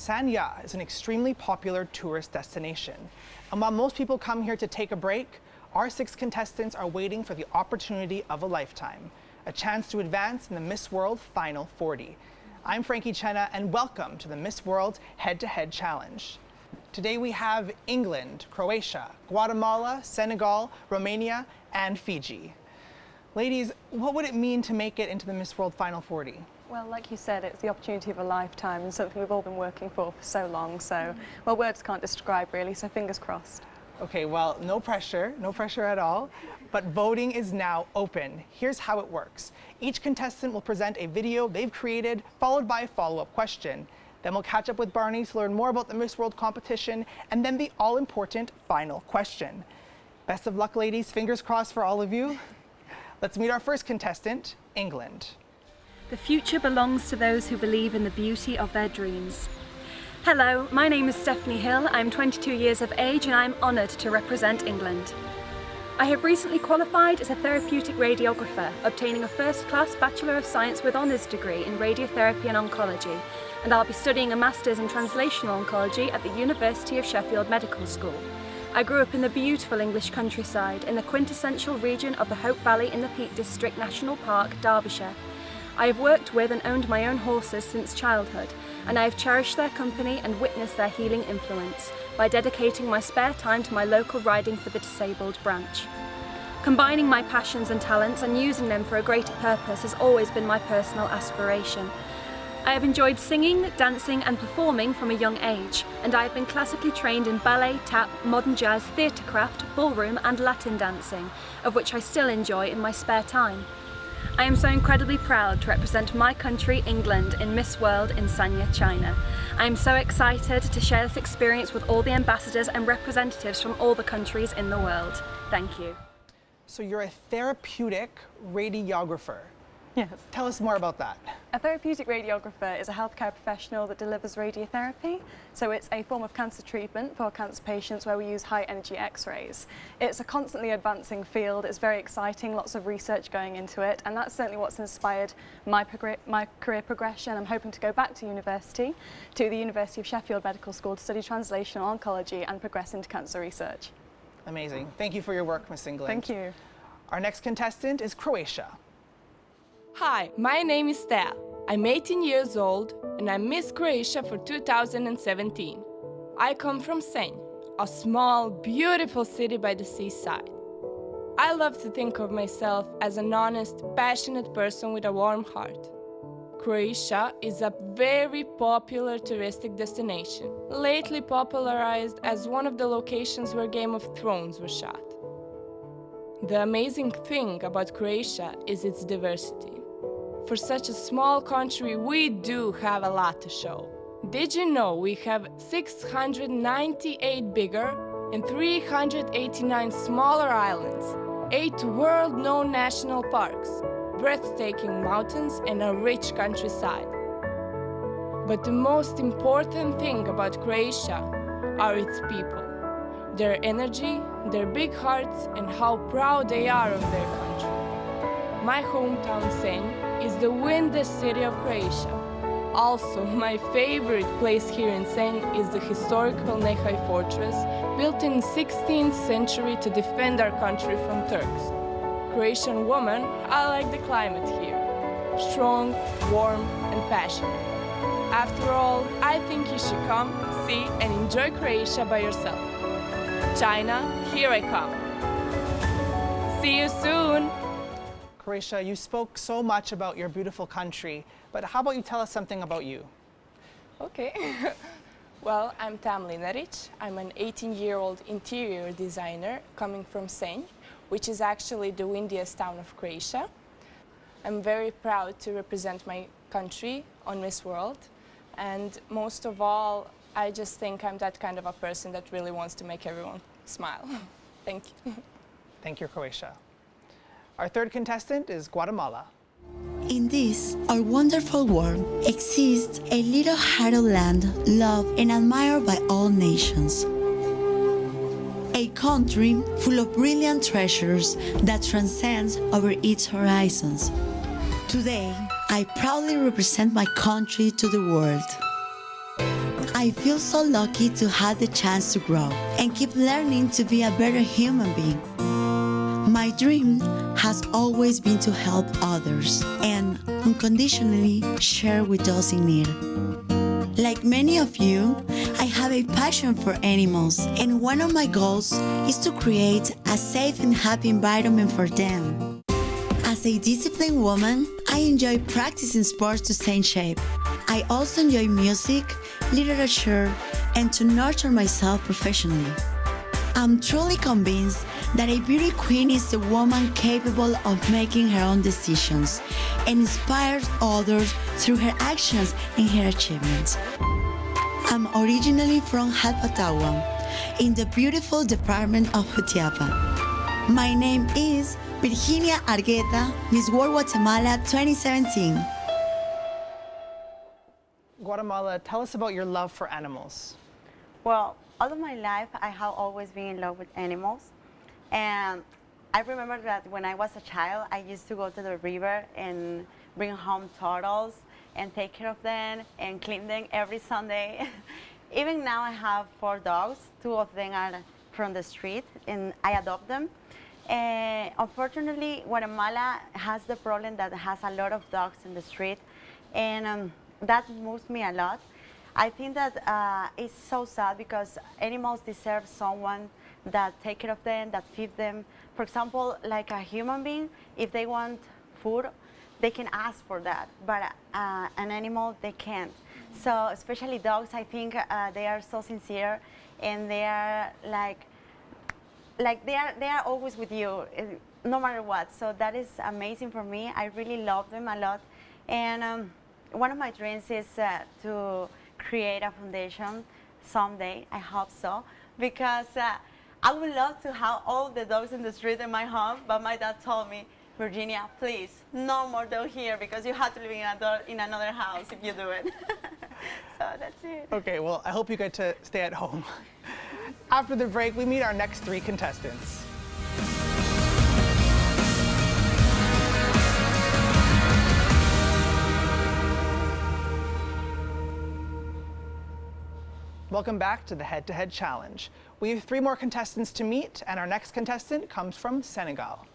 Sanya is an extremely popular tourist destination. And while most people come here to take a break, our 6 contestants are waiting for the opportunity of a lifetime, a chance to advance in the Miss World Final 40. I'm Frankie Chenna, and welcome to the Miss World Head-to-Head Challenge. Today we have England, Croatia, Guatemala, Senegal, Romania, and Fiji. Ladies, what would it mean to make it into the Miss World Final 40? Well, like you said, it's the opportunity of a lifetime and something we've all been working for so long. So, well, words can't describe really, so fingers crossed. Okay, well, no pressure at all. But voting is now open. Here's how it works. Each contestant will present a video they've created, followed by a follow-up question. Then we'll catch up with Barney to learn more about the Miss World competition, and then the all-important final question. Best of luck, ladies. Fingers crossed for all of you. Let's meet our first contestant, England. The future belongs to those who believe in the beauty of their dreams. Hello, my name is Stephanie Hill. I'm 22 years of age and I'm honoured to represent England. I have recently qualified as a therapeutic radiographer, obtaining a first-class Bachelor of Science with Honours degree in radiotherapy and oncology, and I'll be studying a Master's in Translational Oncology at the University of Sheffield Medical School. I grew up in the beautiful English countryside in the quintessential region of the Hope Valley in the Peak District National Park, Derbyshire. I have worked with and owned my own horses since childhood, and I have cherished their company and witnessed their healing influence by dedicating my spare time to my local Riding for the Disabled branch. Combining my passions and talents and using them for a greater purpose has always been my personal aspiration. I have enjoyed singing, dancing and performing from a young age, and I have been classically trained in ballet, tap, modern jazz, theatrecraft, ballroom and Latin dancing, of which I still enjoy in my spare time. I am so incredibly proud to represent my country, England, in Miss World in Sanya, China. I am so excited to share this experience with all the ambassadors and representatives from all the countries in the world. Thank you. So you're a therapeutic radiographer. Yes. Tell us more about that. A therapeutic radiographer is a healthcare professional that delivers radiotherapy. So it's a form of cancer treatment for cancer patients where we use high energy X-rays. It's a constantly advancing field. It's very exciting, lots of research going into it, and that's certainly what's inspired my career progression. I'm hoping to go back to university, to the University of Sheffield Medical School, to study translational oncology and progress into cancer research. Amazing. Thank you for your work, Miss England. Thank you. Our next contestant is Croatia. Hi, my name is Thea. I'm 18 years old and I'm Miss Croatia for 2017. I come from Senj, a small, beautiful city by the seaside. I love to think of myself as an honest, passionate person with a warm heart. Croatia is a very popular touristic destination, lately popularized as one of the locations where Game of Thrones was shot. The amazing thing about Croatia is its diversity. For such a small country, we do have a lot to show. Did you know we have 698 bigger and 389 smaller islands, 8 world-known national parks, breathtaking mountains, and a rich countryside? But the most important thing about Croatia are its people, their energy, their big hearts, and how proud they are of their country. My hometown, Senj, is the windiest city of Croatia. Also, my favorite place here in Senj is the historical Nehaj fortress, built in 16th century to defend our country from Turks. Croatian woman, I like the climate here. Strong, warm, and passionate. After all, I think you should come, see, and enjoy Croatia by yourself. China, here I come. See you soon! Croatia, you spoke so much about your beautiful country, but how about you tell us something about you? Okay. Well, I'm Tam Linaric. I'm an 18-year-old interior designer coming from Senj, which is actually the windiest town of Croatia. I'm very proud to represent my country on Miss World, and most of all, I just think I'm that kind of a person that really wants to make everyone smile. Thank you. Thank you, Croatia. Our third contestant is Guatemala. In this, our wonderful world, exists a little hearted land loved and admired by all nations. A country full of brilliant treasures that transcends over its horizons. Today, I proudly represent my country to the world. I I feel so lucky to have the chance to grow and keep learning to be a better human being. My dream has always been to help others and unconditionally share with those in need. Like many of you, I have a passion for animals, and one of my goals is to create a safe and happy environment for them. As a disciplined woman, I enjoy practicing sports to stay in shape. I also enjoy music, literature, and to nurture myself professionally. I'm truly convinced that a beauty queen is a woman capable of making her own decisions and inspires others through her actions and her achievements. I'm originally from Jalpatagua, in the beautiful department of Jutiapa. My name is Virginia Argueta, Miss World Guatemala 2017. Guatemala, tell us about your love for animals. Well, all of my life, I have always been in love with animals. And I remember that when I was a child, I used to go to the river and bring home turtles and take care of them and clean them every Sunday. Even now, I have 4 dogs. 2 of them are from the street, and I adopt them. Unfortunately, Guatemala has the problem that it has a lot of dogs in the street, and that moves me a lot. I think that it's so sad because animals deserve someone that take care of them, that feed them. For example, like a human being, if they want food, they can ask for that, but an animal, they can't. So especially dogs, I think they are so sincere, and they are like they are always with you, no matter what. So that is amazing for me. I really love them a lot, and one of my dreams is to create a foundation someday. I hope so, because I would love to have all the dogs in the street in my home, but my dad told me, Virginia, please, no more dog here, because you have to live in another house if you do it. So that's it. Okay, well, I hope you get to stay at home. After the break, we meet our next 3 contestants. Welcome back to the Head-to-Head Challenge. We have 3 more contestants to meet, and our next contestant comes from Senegal.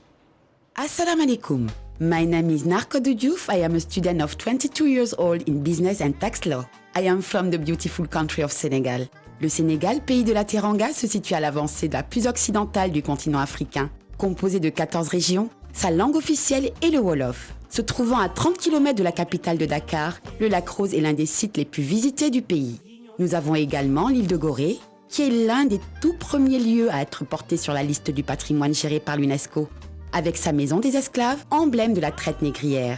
Assalamu alaikum. My name is Narko Diouf. I am a student of 22 years old in business and tax law. I am from the beautiful country of Senegal. Le Sénégal, pays de la Teranga, se situe à l'avancée de la plus occidentale du continent africain. Composé de 14 régions, sa langue officielle est le Wolof. Se trouvant à 30 km de la capitale de Dakar, le lac Rose est l'un des sites les plus visités du pays. Nous avons également l'île de Gorée, qui est l'un des tout premiers lieux à être porté sur la liste du patrimoine géré par l'UNESCO, avec sa maison des esclaves, emblème de la traite négrière.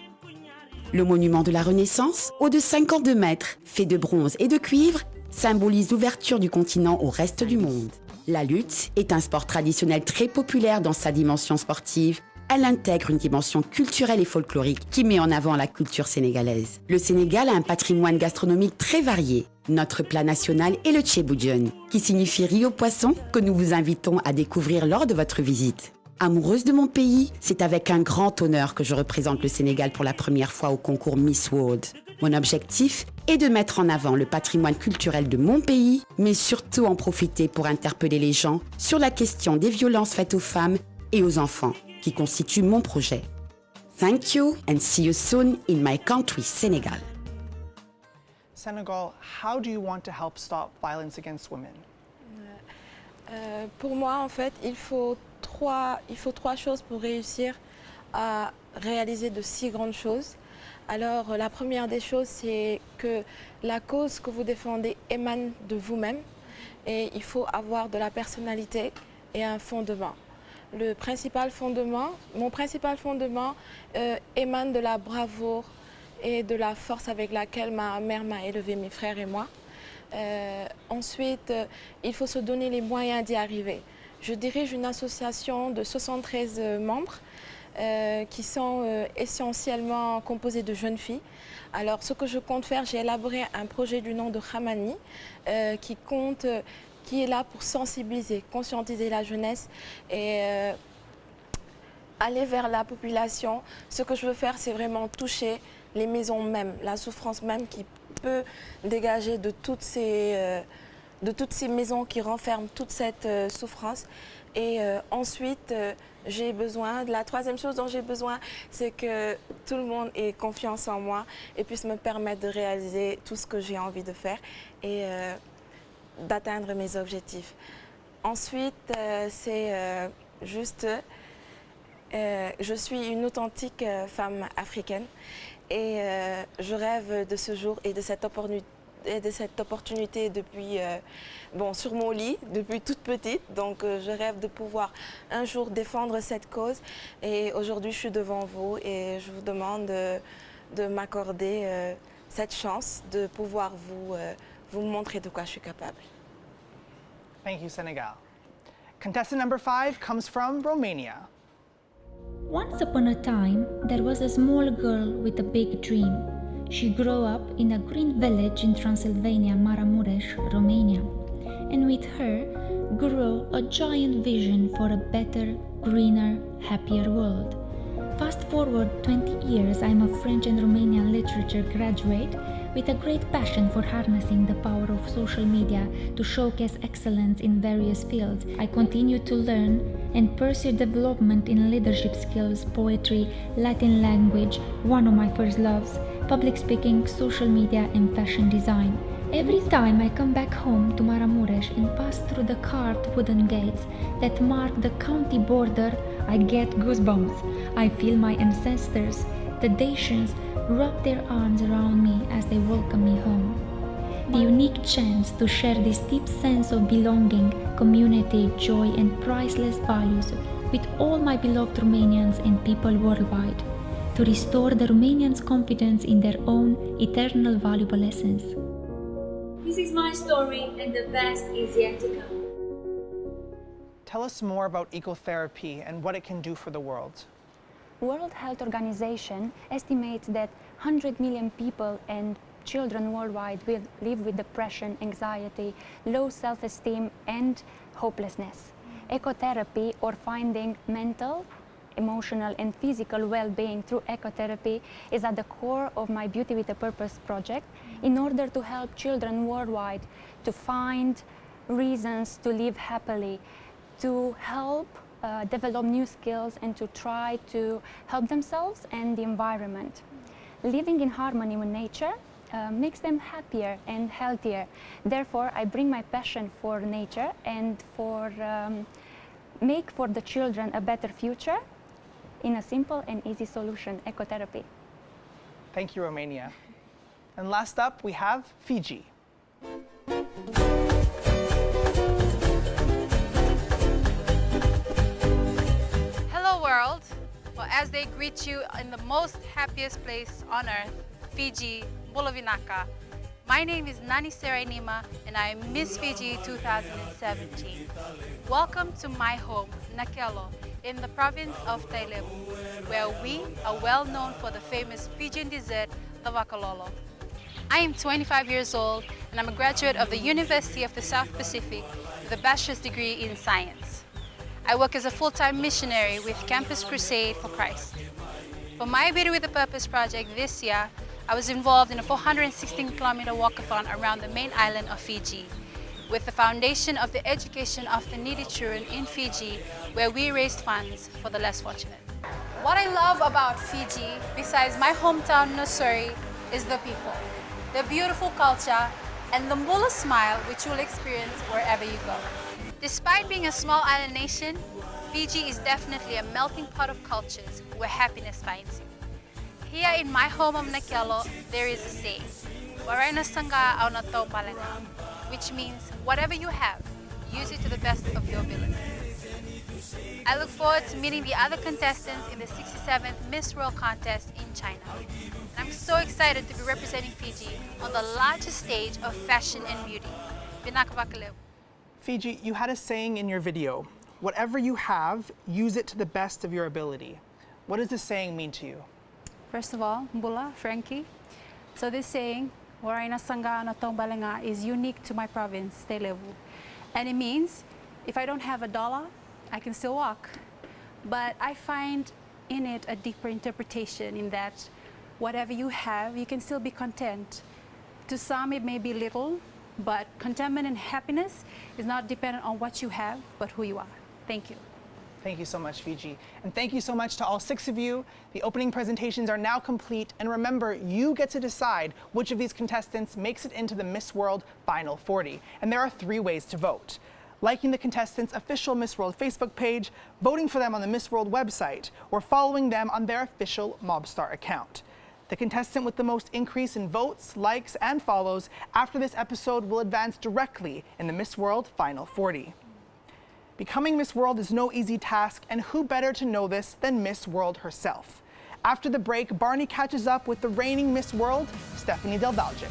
Le monument de la Renaissance, haut de 52 mètres, fait de bronze et de cuivre, symbolise l'ouverture du continent au reste du monde. La lutte est un sport traditionnel très populaire dans sa dimension sportive. Elle intègre une dimension culturelle et folklorique qui met en avant la culture sénégalaise. Le Sénégal a un patrimoine gastronomique très varié. Notre plat national est le tchéboudion, qui signifie riz au poisson, que nous vous invitons à découvrir lors de votre visite. Amoureuse de mon pays, c'est avec un grand honneur que je représente le Sénégal pour la première fois au concours Miss World. Mon objectif est de mettre en avant le patrimoine culturel de mon pays, mais surtout en profiter pour interpeller les gens sur la question des violences faites aux femmes et aux enfants, qui constitue mon projet. Thank you and see you soon in my country, Senegal. Senegal, how do you want to help stop violence against women? Pour moi, en fait, il faut 3 choses pour réussir à réaliser de si grandes choses. Alors, la première des choses, c'est que la cause que vous défendez émane de vous-même et il faut avoir de la personnalité et un fondement. Mon principal fondement émane de la bravoure et de la force avec laquelle ma mère m'a élevé, mes frères et moi. Ensuite, il faut se donner les moyens d'y arriver. Je dirige une association de 73 membres qui sont essentiellement composés de jeunes filles. Alors, ce que je compte faire, j'ai élaboré un projet du nom de Hamani qui est là pour sensibiliser, conscientiser la jeunesse et aller vers la population. Ce que je veux faire, c'est vraiment toucher les maisons même, la souffrance même peut dégager de toutes ces maisons qui renferment toute cette souffrance. Et ensuite, j'ai besoin, la troisième chose dont j'ai besoin, c'est que tout le monde ait confiance en moi et puisse me permettre de réaliser tout ce que j'ai envie de faire et d'atteindre mes objectifs. Ensuite, c'est juste, je suis une authentique femme africaine et je rêve de ce jour et de cette opportunité depuis, sur mon lit, depuis toute petite. Donc je rêve de pouvoir un jour défendre cette cause. Et aujourd'hui, je suis devant vous et je vous demande de m'accorder cette chance de pouvoir vous montrer de quoi je suis capable. Thank you, Senegal. Contestant number 5 comes from Romania. Once upon a time, there was a small girl with a big dream. She grew up in a green village in Transylvania, Maramureș, Romania. And with her grew a giant vision for a better, greener, happier world. Fast forward 20 years, I'm a French and Romanian literature graduate with a great passion for harnessing the power of social media to showcase excellence in various fields. I continue to learn and pursue development in leadership skills, poetry, Latin language, one of my first loves, public speaking, social media and fashion design. Every time I come back home to Maramureș and pass through the carved wooden gates that mark the county border, I get goosebumps. I feel my ancestors, the Dacians, wrap their arms around me as they welcome me home. The unique chance to share this deep sense of belonging, community, joy and priceless values with all my beloved Romanians and people worldwide, to restore the Romanians' confidence in their own eternal valuable essence. This is my story and the best is yet to come. Tell us more about ecotherapy and what it can do for the world. World Health Organization estimates that 100 million people and children worldwide will live with depression, anxiety, low self-esteem and hopelessness. Ecotherapy, or finding mental, emotional and physical well-being through ecotherapy, is at the core of my Beauty with a Purpose project in order to help children worldwide to find reasons to live happily, to help develop new skills and to try to help themselves and the environment. Living in harmony with nature makes them happier and healthier. Therefore, I bring my passion for nature and for make for the children a better future in a simple and easy solution, ecotherapy. Thank you, Romania. And last up, we have Fiji. Hello world. Well, as they greet you in the most happiest place on earth, Fiji, Bulavinaka. My name is Nani Serainima and I am Miss Fiji 2017. Welcome to my home, Nakelo, in the province of Tailevu, where we are well known for the famous Fijian dessert, the vakalolo. I am 25 years old and I'm a graduate of the University of the South Pacific with a bachelor's degree in science. I work as a full-time missionary with Campus Crusade for Christ. For my Beauty with a Purpose project this year, I was involved in a 416-kilometer walkathon around the main island of Fiji, with the foundation of the education of the needy children in Fiji, where we raised funds for the less fortunate. What I love about Fiji, besides my hometown nursery, is the people, the beautiful culture, and the Mbula smile which you'll experience wherever you go. Despite being a small island nation, Fiji is definitely a melting pot of cultures where happiness finds you. Here in my home of Nakelo, there is a saying, "Waraina sanga au na tau malenga," which means whatever you have, use it to the best of your ability. I look forward to meeting the other contestants in the 67th Miss World contest in China. And I'm so excited to be representing Fiji on the largest stage of fashion and beauty. Binakavakalev. Fiji, you had a saying in your video, whatever you have, use it to the best of your ability. What does this saying mean to you? First of all, Mbula, Frankie. So this saying, Waraina sanga na tombalenga, is unique to my province, Tailevu. And it means, if I don't have $1, I can still walk. But I find in it a deeper interpretation in that whatever you have, you can still be content To some, it may be little, but contentment and happiness is not dependent on what you have, but who you are. Thank you. Thank you so much, Fiji. And thank you so much to all 6 of you. The opening presentations are now complete. And remember, you get to decide which of these contestants makes it into the Miss World Final 40. And there are 3 ways to vote: liking the contestants' official Miss World Facebook page, voting for them on the Miss World website, or following them on their official MobStar account. The contestant with the most increase in votes, likes, and follows after this episode will advance directly in the Miss World Final 40. Becoming Miss World is no easy task, and who better to know this than Miss World herself? After the break, Barney catches up with the reigning Miss World, Stephanie Del Valge.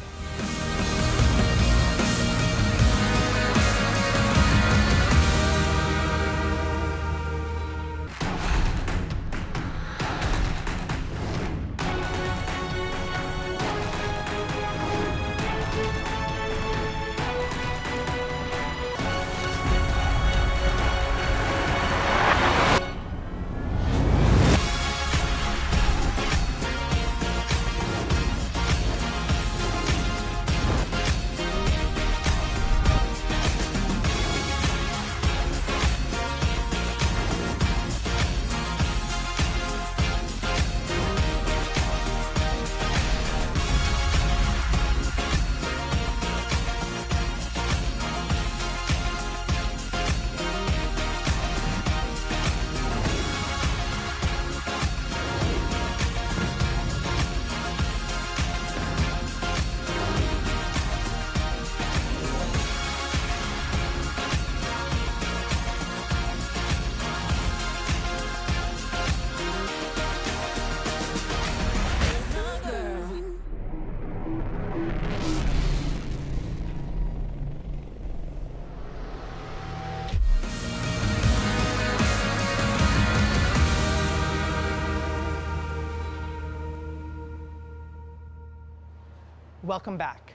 Welcome back.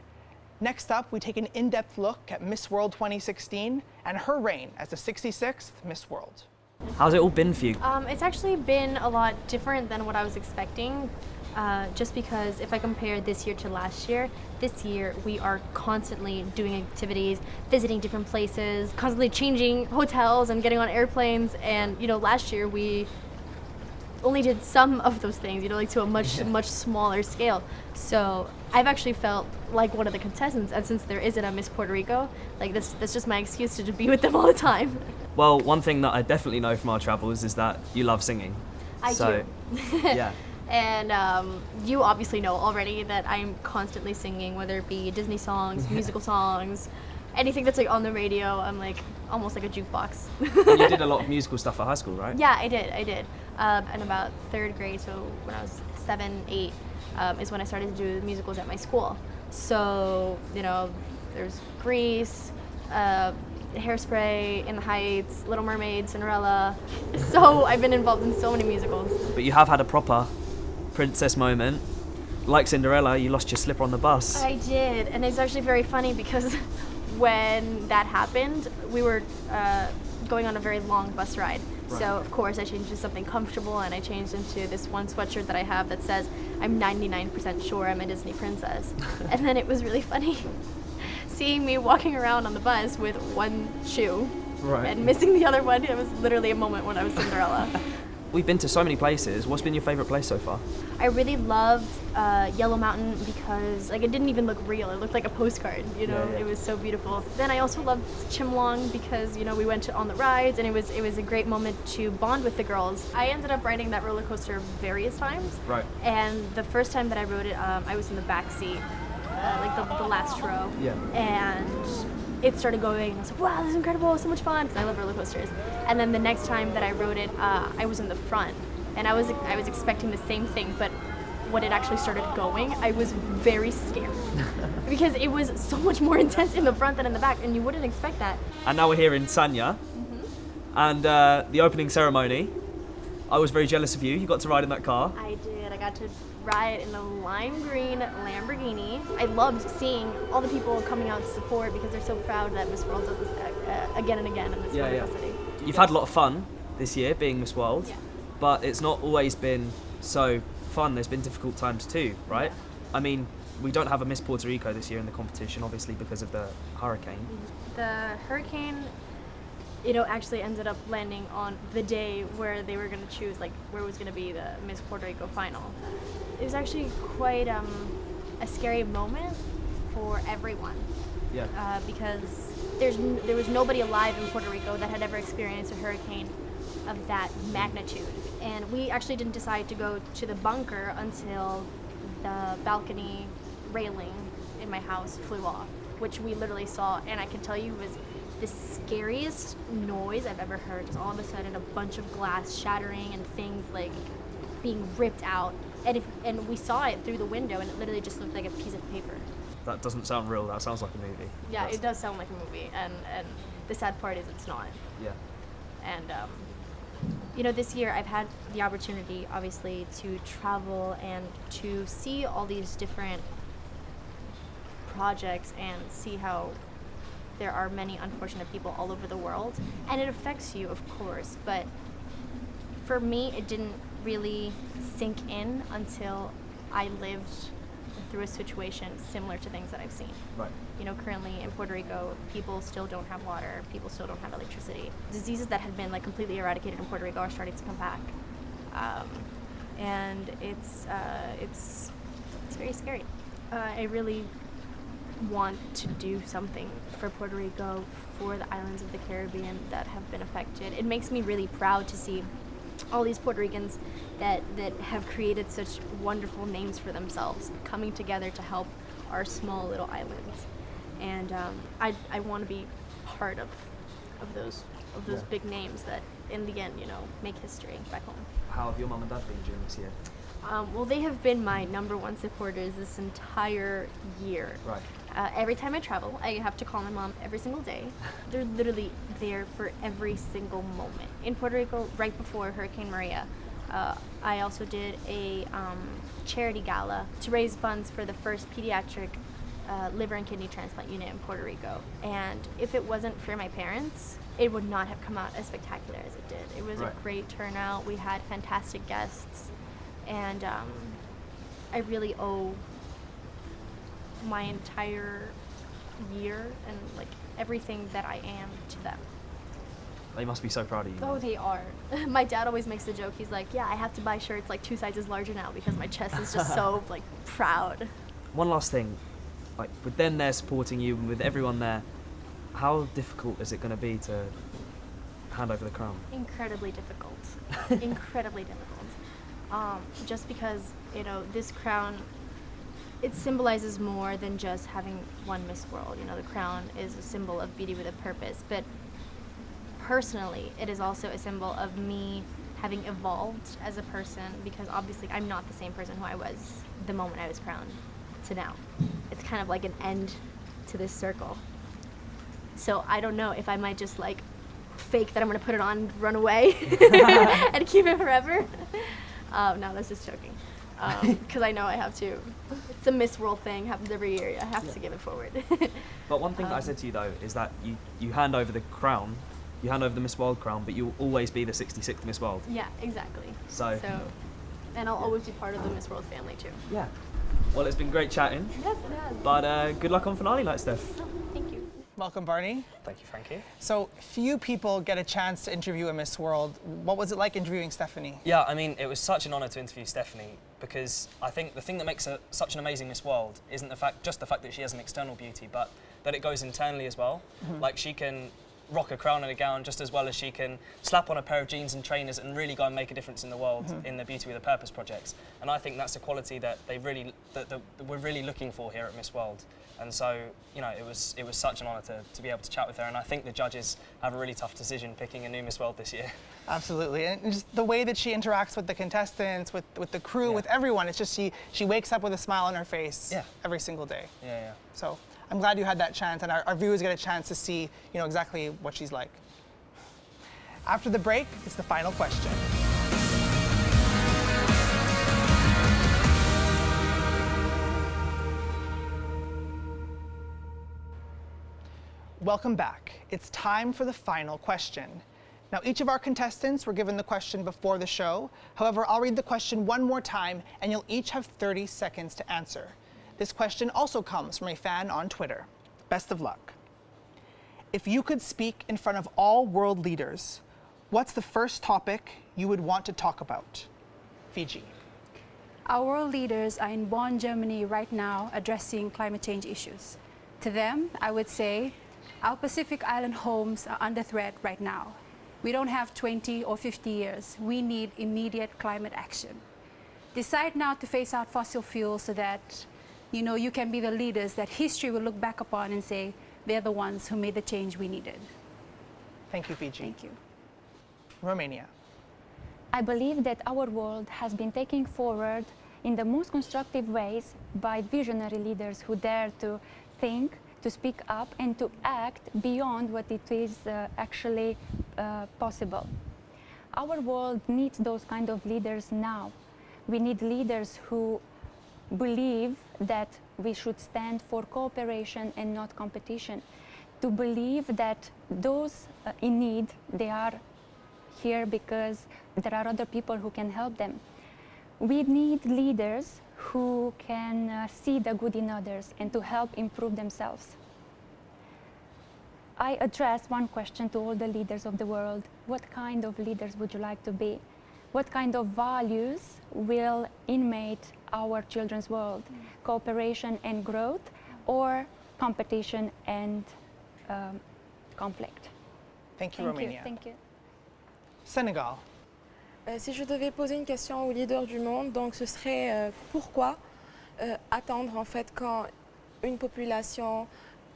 Next up, we take an in-depth look at Miss World 2016 and her reign as the 66th Miss World. How's it all been for you? It's actually been a lot different than what I was expecting, just because if I compare this year to last year, this year we are constantly doing activities, visiting different places, constantly changing hotels and getting on airplanes, and last year we only did some of those things, like to a much smaller scale. So I've actually felt like one of the contestants, and since there isn't a Miss Puerto Rico, like that's just my excuse to be with them all the time. Well, one thing that I definitely know from our travels is that you love singing. I do. Yeah. And you obviously know already that I'm constantly singing, whether it be Disney songs, musical songs, anything that's like on the radio. I'm like almost like a jukebox. And you did a lot of musical stuff at high school, right? Yeah, I did. In about 3rd grade, so when I was 7, 8, is when I started to do musicals at my school. So, there's Grease, Hairspray, In the Heights, Little Mermaid, Cinderella. So I've been involved in so many musicals. But you have had a proper princess moment. Like Cinderella, you lost your slipper on the bus. I did, and it's actually very funny because when that happened, we were going on a very long bus ride. Right. So of course I changed to something comfortable, and I changed into this one sweatshirt that I have that says, "I'm 99% sure I'm a Disney princess." And then it was really funny seeing me walking around on the bus with one shoe and missing the other one. It was literally a moment when I was Cinderella. We've been to so many places. What's been your favorite place so far? I really loved Yellow Mountain because it didn't even look real. It looked like a postcard, Yeah. It was so beautiful. Then I also loved Chimlong because, we went on the rides, and it was a great moment to bond with the girls. I ended up riding that roller coaster various times. Right. And the first time that I rode it, I was in the back seat, the last row. Yeah. And it started going, and I was like, wow, this is incredible, so much fun, because I love roller coasters. And then the next time that I rode it, I was in the front, and I was expecting the same thing, but when it actually started going, I was very scared because it was so much more intense in the front than in the back, and you wouldn't expect that. And now we're here in Sanya, and the opening ceremony. I was very jealous of you. You got to ride in that car. I did. I got to ride in a lime green Lamborghini. I loved seeing all the people coming out to support because they're so proud that Miss World does this again and again in this wonderful city. You've had a lot of fun this year being Miss World, but it's not always been so fun. There's been difficult times too, right? Yeah. I mean, we don't have a Miss Puerto Rico this year in the competition, obviously because of the hurricane. The hurricane, actually ended up landing on the day where they were going to choose, like, where was going to be the Miss Puerto Rico final. It was actually quite a scary moment for everyone. Yeah. Because there was nobody alive in Puerto Rico that had ever experienced a hurricane of that magnitude. And we actually didn't decide to go to the bunker until the balcony railing in my house flew off, which we literally saw, and I can tell you was the scariest noise I've ever heard. Just all of a sudden a bunch of glass shattering and things like being ripped out. And we saw it through the window, and it literally just looked like a piece of paper. That doesn't sound real, that sounds like a movie. Yeah, it does sound like a movie, and the sad part is it's not. Yeah. And this year I've had the opportunity, obviously, to travel and to see all these different projects and see how there are many unfortunate people all over the world. And it affects you, of course, but for me, it didn't really sink in until I lived through a situation similar to things that I've seen. Right. Currently in Puerto Rico, people still don't have water, people still don't have electricity. Diseases that had been like completely eradicated in Puerto Rico are starting to come back. And it's very scary. I really want to do something for Puerto Rico, for the islands of the Caribbean that have been affected. It makes me really proud to see all these Puerto Ricans that have created such wonderful names for themselves coming together to help our small little islands. And I want to be part of those big names that in the end, make history back home. How have your mum and dad been during this year? Well, they have been my number one supporters this entire year. Right. Every time I travel, I have to call my mom every single day. They're literally there for every single moment. In Puerto Rico, right before Hurricane Maria, I also did a charity gala to raise funds for the first pediatric liver and kidney transplant unit in Puerto Rico. And if it wasn't for my parents, it would not have come out as spectacular as it did. It was a great turnout. We had fantastic guests. And I really owe my entire year and like everything that I am to them. They must be so proud of you. Oh, they are. My dad always makes the joke. He's like, yeah, I have to buy shirts like 2 sizes larger now because my chest is just so like proud. One last thing, like with them there supporting you and with everyone there, how difficult is it going to be to hand over the crown? Incredibly difficult. Incredibly difficult. Just because, this crown, it symbolizes more than just having one Miss World. The crown is a symbol of beauty with a purpose, but personally, it is also a symbol of me having evolved as a person, because obviously I'm not the same person who I was the moment I was crowned to now. It's kind of like an end to this circle. So I don't know if I might just like fake that I'm gonna put it on, run away, and keep it forever. No, that's just joking. Because I know I have to. It's a Miss World thing, happens every year. I have to give it forward. But one thing that I said to you though is that you hand over the crown, you hand over the Miss World crown, but you'll always be the 66th Miss World. Yeah, exactly. So and I'll always be part of the Miss World family too. Yeah. Well, it's been great chatting. Yes, it has. But good luck on finale night, Steph. Thank you. Welcome, Barney. Thank you, Frankie. So few people get a chance to interview a Miss World. What was it like interviewing Stephanie? Yeah, I mean, it was such an honour to interview Stephanie, because I think the thing that makes her such an amazing Miss World isn't just the fact that she has an external beauty, but that it goes internally as well. Mm-hmm. Like, she can rock a crown and a gown just as well as she can slap on a pair of jeans and trainers and really go and make a difference in the world in the Beauty with a Purpose projects. And I think that's a quality that we're really looking for here at Miss World. And so, it was such an honour to be able to chat with her, and I think the judges have a really tough decision picking a new Miss World this year. Absolutely, and just the way that she interacts with the contestants, with the crew, with everyone, it's just she wakes up with a smile on her face every single day. Yeah. So I'm glad you had that chance, and our viewers get a chance to see, exactly what she's like. After the break, it's the final question. Welcome back. It's time for the final question. Now, each of our contestants were given the question before the show. However, I'll read the question one more time, and you'll each have 30 seconds to answer. This question also comes from a fan on Twitter. Best of luck. If you could speak in front of all world leaders, what's the first topic you would want to talk about? Fiji. Our world leaders are in Bonn, Germany right now addressing climate change issues. To them, I would say, our Pacific Island homes are under threat right now. We don't have 20 or 50 years. We need immediate climate action. Decide now to phase out fossil fuels so that you can be the leaders that history will look back upon and say they're the ones who made the change we needed. Thank you, Fiji. Thank you. Romania. I believe that our world has been taken forward in the most constructive ways by visionary leaders who dare to think, to speak up, and to act beyond what it is actually possible. Our world needs those kind of leaders now. We need leaders who believe that we should stand for cooperation and not competition, to believe that those in need, they are here because there are other people who can help them. We need leaders who can see the good in others and to help improve themselves. I address one question to all the leaders of the world. What kind of leaders would you like to be? What kind of values will inmate our children's world? Cooperation and growth, or competition and conflict? Thank you, Romania. Thank you. Senegal. Si je devais poser une question aux leaders du monde, donc ce serait pourquoi attendre en fait quand une population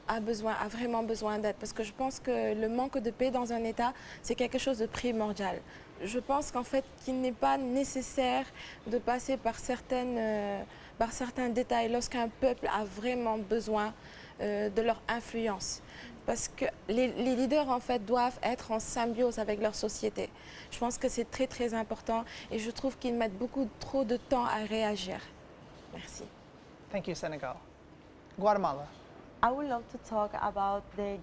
a vraiment besoin d'aide, parce que je pense que le manque de paix dans un État, c'est quelque chose de primordial. Je pense qu'en fait qu'il n'est pas nécessaire de passer par certains détails lorsqu'un peuple a vraiment besoin de leur influence. Parce que les leaders en fait doivent être en symbiose avec leur société. Je pense que c'est très très important et je trouve qu'ils mettent beaucoup trop de temps à réagir. Merci. Thank you, Senegal. Guatemala. I would love to talk about the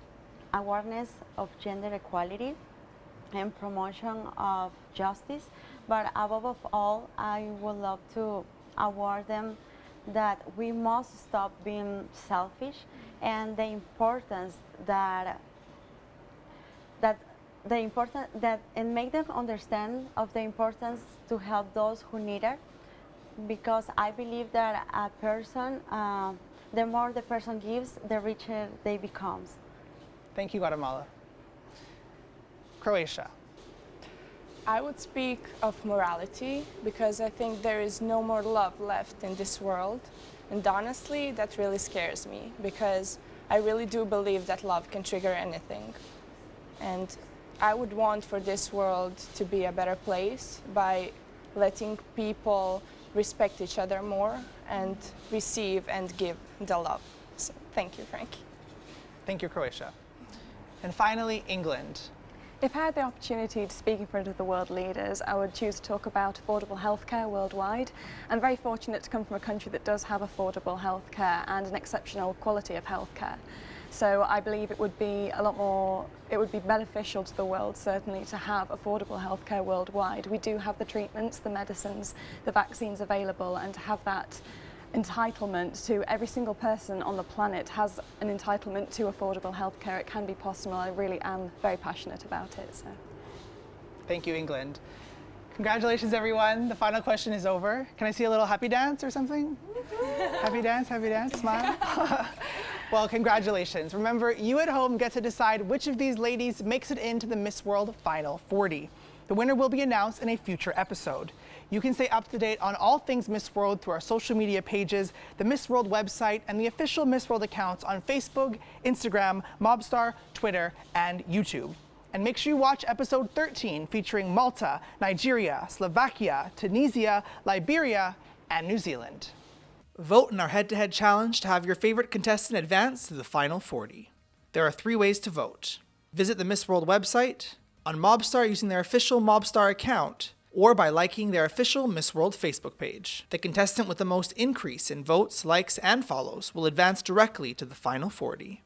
awareness of gender equality and promotion of justice, but above all, I would love to award them that we must stop being selfish and the importance and make them understand of the importance to help those who need it, because I believe that a person, the more the person gives, the richer they become. Thank you, Guatemala. Croatia. I would speak of morality because I think there is no more love left in this world. And honestly, that really scares me because I really do believe that love can trigger anything. And I would want for this world to be a better place by letting people respect each other more and receive and give the love. So thank you, Frankie. Thank you, Croatia. And finally, England. If I had the opportunity to speak in front of the world leaders, I would choose to talk about affordable healthcare worldwide. I'm very fortunate to come from a country that does have affordable healthcare and an exceptional quality of healthcare. So I believe it would be beneficial to the world, certainly, to have affordable healthcare worldwide. We do have the treatments, the medicines, the vaccines available, and to have that entitlement to every single person on the planet has an entitlement to affordable healthcare. It can be possible. I really am very passionate about it. So. Thank you, England. Congratulations, everyone. The final question is over. Can I see a little happy dance or something? Happy dance, smile. Well, congratulations. Remember, you at home get to decide which of these ladies makes it into the Miss World Final 40. The winner will be announced in a future episode. You can stay up to date on all things Miss World through our social media pages, the Miss World website, and the official Miss World accounts on Facebook, Instagram, MobStar, Twitter, and YouTube. And make sure you watch episode 13 featuring Malta, Nigeria, Slovakia, Tunisia, Liberia, and New Zealand. Vote in our head-to-head challenge to have your favorite contestant advance to the Final 40. There are 3 ways to vote. Visit the Miss World website, on MobStar using their official MobStar account, or by liking their official Miss World Facebook page. The contestant with the most increase in votes, likes, and follows will advance directly to the Final 40.